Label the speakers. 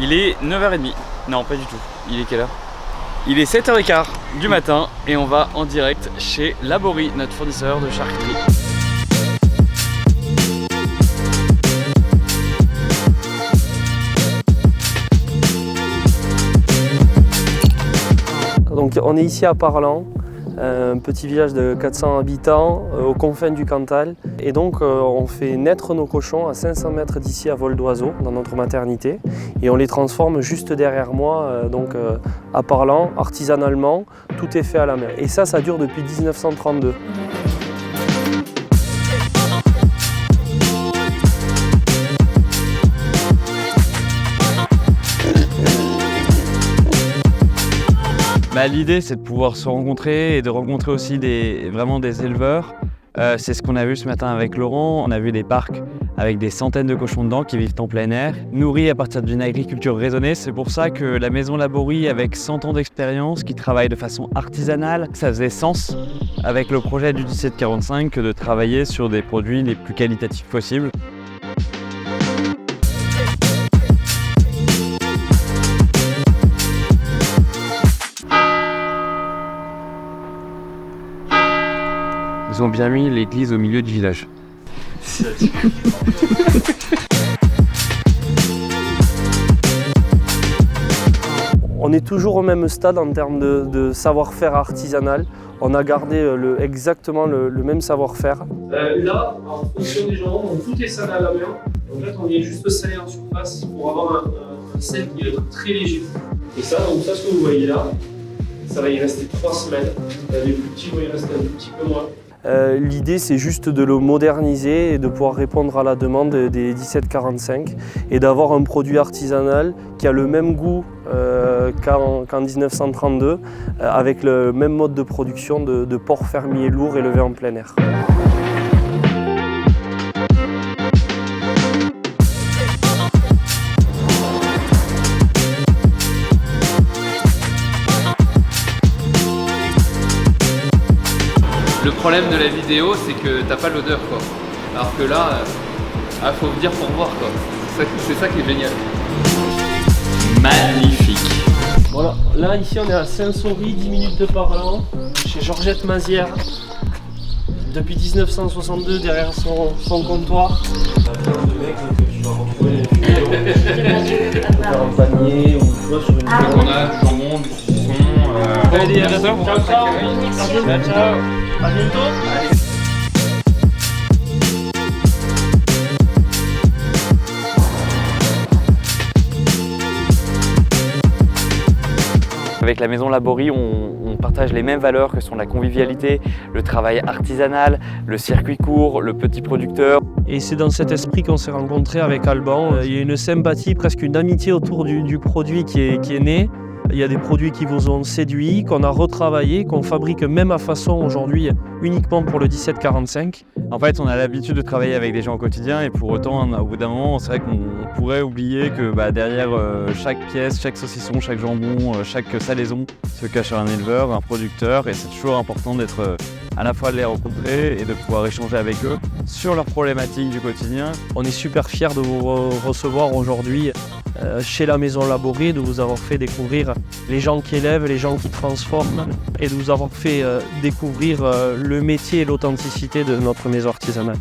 Speaker 1: Il est 9h30. Non, pas du tout. Il est quelle heure? Il est 7h15 du matin et on va en direct chez Laborie, notre fournisseur de charcuterie.
Speaker 2: Donc on est ici à Parlan, un petit village de 400 habitants aux confins du Cantal. Et donc on fait naître nos cochons à 500 mètres d'ici à vol d'oiseau dans notre maternité. Et on les transforme juste derrière moi, à Parlan, artisanalement. Tout est fait à la main. Et ça dure depuis 1932.
Speaker 1: L'idée, c'est de pouvoir se rencontrer et de rencontrer aussi vraiment des éleveurs. C'est ce qu'on a vu ce matin avec Laurent. On a vu des parcs avec des centaines de cochons dedans qui vivent en plein air, nourris à partir d'une agriculture raisonnée. C'est pour ça que la maison Laborie, avec 100 ans d'expérience, qui travaille de façon artisanale, ça faisait sens avec le projet du 1745 que de travailler sur des produits les plus qualitatifs possibles. Ils ont bien mis l'église au milieu du village.
Speaker 2: On est toujours au même stade en termes de savoir-faire artisanal. On a gardé exactement le même savoir-faire.
Speaker 3: Là, en fonction des gens, tout est salé à la main. En fait, on vient juste saler en surface pour avoir un sel qui est très léger. Et ça, ce que vous voyez là, ça va y rester 3 semaines. Les plus petits vont y rester un petit peu moins.
Speaker 2: L'idée, c'est juste de le moderniser et de pouvoir répondre à la demande des 1745 et d'avoir un produit artisanal qui a le même goût qu'en 1932 avec le même mode de production de porc fermier lourd élevé en plein air.
Speaker 4: Le problème de la vidéo, c'est que t'as pas l'odeur, quoi. Alors que là, faut venir pour voir, quoi. C'est ça qui est génial.
Speaker 1: Magnifique.
Speaker 2: Voilà, là ici on est à Saint-Saury, 10 minutes de Parlan, chez Georgette Mazière. Depuis 1962 derrière son comptoir. Plein de mecs que tu vas retrouver un panier ou tu vois sur une
Speaker 4: On a du jambon, du saucisson.
Speaker 2: Allez, à bientôt. Ciao, ciao. Ciao. À bientôt.
Speaker 1: Avec la maison Laborie, on partage les mêmes valeurs que sont la convivialité, le travail artisanal, le circuit court, le petit producteur.
Speaker 2: Et c'est dans cet esprit qu'on s'est rencontrés avec Alban. Il y a une sympathie, presque une amitié autour du produit qui est né. Il y a des produits qui vous ont séduit, qu'on a retravaillé, qu'on fabrique même à façon aujourd'hui uniquement pour le 1745.
Speaker 1: En fait, on a l'habitude de travailler avec des gens au quotidien et pour autant, au bout d'un moment, c'est vrai qu'on pourrait oublier que derrière chaque pièce, chaque saucisson, chaque jambon, chaque salaison se cache un éleveur, un producteur et c'est toujours important d'être à la fois de les rencontrer et de pouvoir échanger avec eux sur leurs problématiques du quotidien.
Speaker 2: On est super fiers de vous recevoir aujourd'hui chez la maison Laborie, de vous avoir fait découvrir les gens qui élèvent, les gens qui transforment et de vous avoir fait découvrir le métier et l'authenticité de notre maison artisanale.